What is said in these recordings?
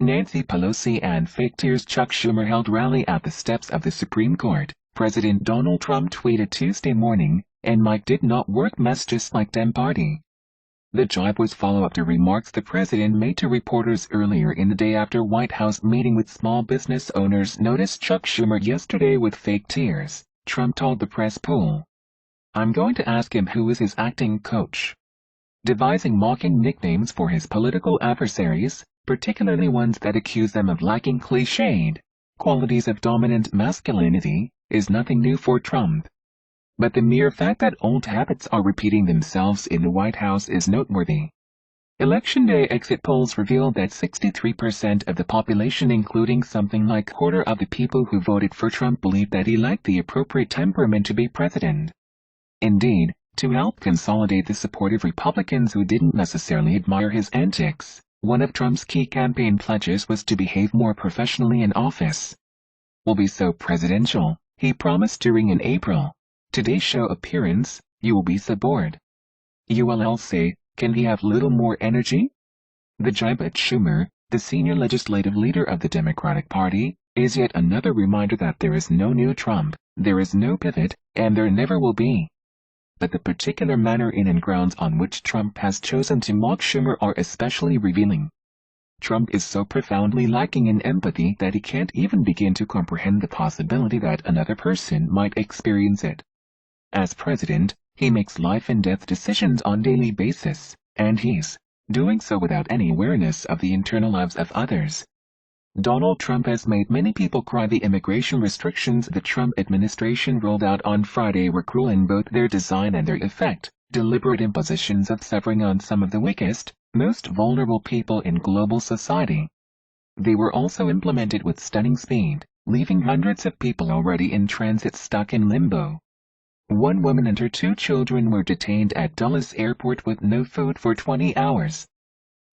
Nancy Pelosi and fake tears Chuck Schumer held rally at the steps of the Supreme Court. President Donald Trump tweeted Tuesday morning, "And Mike did not work mess just like Dem Party." The jibe was follow-up to remarks the president made to reporters earlier in the day after White House meeting with small business owners noticed Chuck Schumer yesterday with fake tears. Trump told the press pool, "I'm going to ask him who is his acting coach." Devising mocking nicknames for his political adversaries, particularly ones that accuse them of lacking cliched qualities of dominant masculinity, is nothing new for Trump. But the mere fact that old habits are repeating themselves in the White House is noteworthy. Election day exit polls revealed that 63% of the population, including something like a quarter of the people who voted for Trump, believed that he lacked the appropriate temperament to be president. Indeed, to help consolidate the support of Republicans who didn't necessarily admire his antics, one of Trump's key campaign pledges was to behave more professionally in office. "We'll be so presidential," he promised during an April Today Show appearance, "you will be so bored. You'll say, can he have little more energy?" The jibe at Schumer, the senior legislative leader of the Democratic Party, is yet another reminder that there is no new Trump, there is no pivot, and there never will be. But the particular manner in and grounds on which Trump has chosen to mock Schumer are especially revealing. Trump is so profoundly lacking in empathy that he can't even begin to comprehend the possibility that another person might experience it. As president, he makes life-and-death decisions on a daily basis, and he's doing so without any awareness of the internal lives of others. Donald Trump has made many people cry. The immigration restrictions the Trump administration rolled out on Friday were cruel in both their design and their effect, deliberate impositions of suffering on some of the weakest, most vulnerable people in global society. They were also implemented with stunning speed, leaving hundreds of people already in transit stuck in limbo. One woman and her 2 children were detained at Dulles Airport with no food for 20 hours.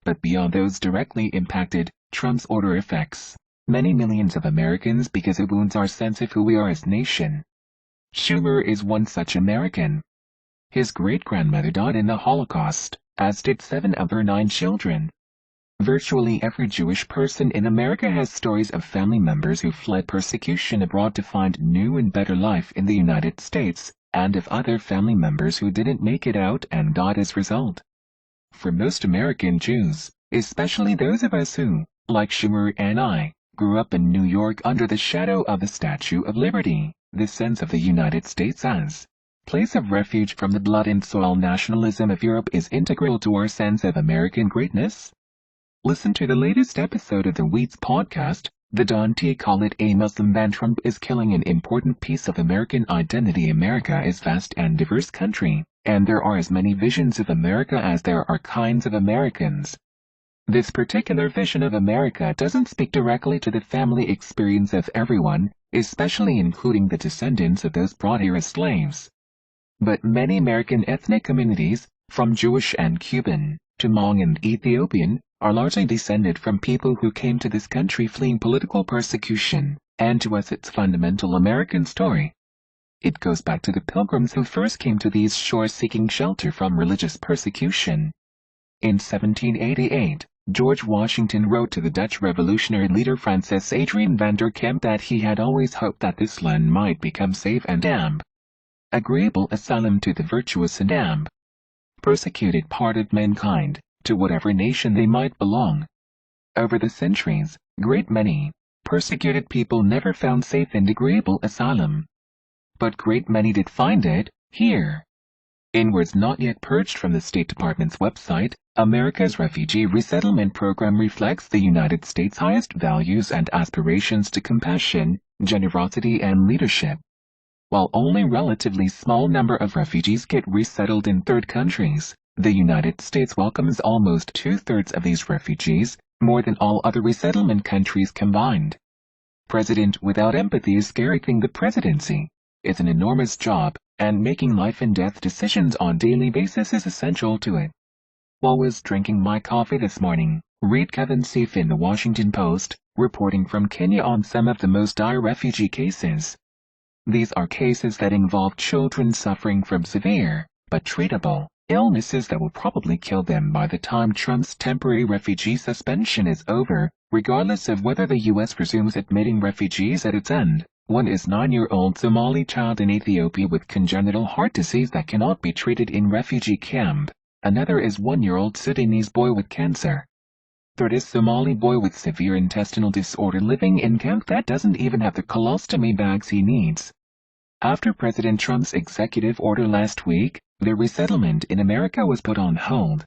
But beyond those directly impacted, Trump's order affects many millions of Americans because it wounds our sense of who we are as a nation. Schumer is one such American. His great-grandmother died in the Holocaust, as did 7 of her 9 children. Virtually every Jewish person in America has stories of family members who fled persecution abroad to find new and better life in the United States, and of other family members who didn't make it out and died as a result. For most American Jews, especially those of us who, like Schumer and I, grew up in New York under the shadow of the Statue of Liberty, the sense of the United States as place of refuge from the blood and soil nationalism of Europe is integral to our sense of American greatness. Listen to the latest episode of the Wheats podcast. The Dante call it a Muslim ban. Trump is killing an important piece of American identity. America is a vast and diverse country, and there are as many visions of America as there are kinds of Americans. This particular vision of America doesn't speak directly to the family experience of everyone, especially including the descendants of those brought here as slaves. But many American ethnic communities, from Jewish and Cuban to Hmong and Ethiopian, are largely descended from people who came to this country fleeing political persecution, and to us it's a fundamental American story. It goes back to the Pilgrims who first came to these shores seeking shelter from religious persecution. In 1788, George Washington wrote to the Dutch revolutionary leader Francis Adrian van der Kemp that he had always hoped that this land might become safe and agreeable asylum to the virtuous and persecuted part of mankind, to whatever nation they might belong. Over the centuries, great many persecuted people never found safe and agreeable asylum. But great many did find it here. In words not yet purged from the State Department's website, America's refugee resettlement program reflects the United States' highest values and aspirations to compassion, generosity and leadership. While only a relatively small number of refugees get resettled in third countries, the United States welcomes almost 2/3 of these refugees, more than all other resettlement countries combined. President without empathy is a scary thing. The presidency is an enormous job, and making life and death decisions on a daily basis is essential to it. While I was drinking my coffee this morning, read Kevin Seif in the Washington Post, reporting from Kenya on some of the most dire refugee cases. These are cases that involve children suffering from severe, but treatable, Illnesses that will probably kill them by the time Trump's temporary refugee suspension is over, regardless of whether the U.S. resumes admitting refugees at its end. One is 9-year-old Somali child in Ethiopia with congenital heart disease that cannot be treated in refugee camp. Another is 1-year-old Sudanese boy with cancer. Third is Somali boy with severe intestinal disorder living in camp that doesn't even have the colostomy bags he needs. After President Trump's executive order last week, the resettlement in America was put on hold.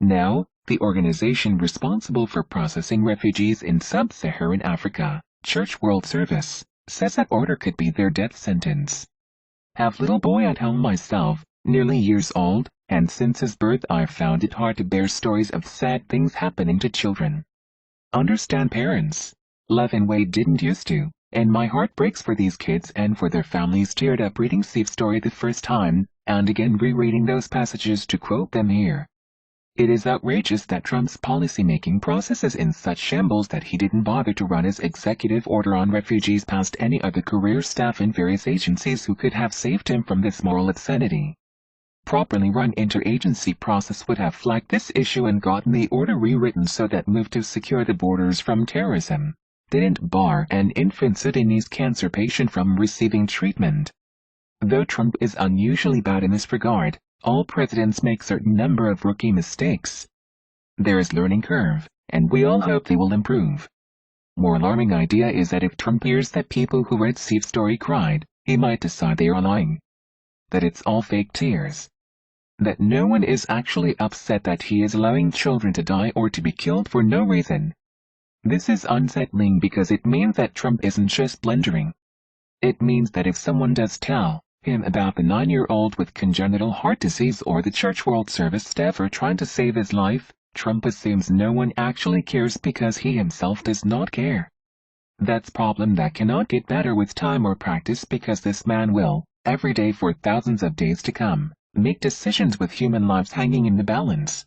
Now, the organization responsible for processing refugees in sub-Saharan Africa, Church World Service, says that order could be their death sentence. Have little boy at home myself, nearly years old, and since his birth I've found it hard to bear stories of sad things happening to children. Understand parents. Love and Wade didn't used to. And my heart breaks for these kids and for their families. Teared up reading Steve's story the first time, and again rereading those passages to quote them here. It is outrageous that Trump's policymaking process is in such shambles that he didn't bother to run his executive order on refugees past any other career staff in various agencies who could have saved him from this moral obscenity. Properly run interagency process would have flagged this issue and gotten the order rewritten so that moved to secure the borders from terrorism. Didn't bar an infant Sudanese cancer patient from receiving treatment. Though Trump is unusually bad in this regard, all presidents make certain number of rookie mistakes. There is learning curve, and we all hope they will improve. More alarming idea is that if Trump hears that people who read Steve's story cried, he might decide they are lying. That it's all fake tears. That no one is actually upset that he is allowing children to die or to be killed for no reason. This is unsettling because it means that Trump isn't just blundering. It means that if someone does tell him about the 9-year-old with congenital heart disease or the Church World Service staffer trying to save his life, Trump assumes no one actually cares because he himself does not care. That's a problem that cannot get better with time or practice because this man will, every day for thousands of days to come, make decisions with human lives hanging in the balance.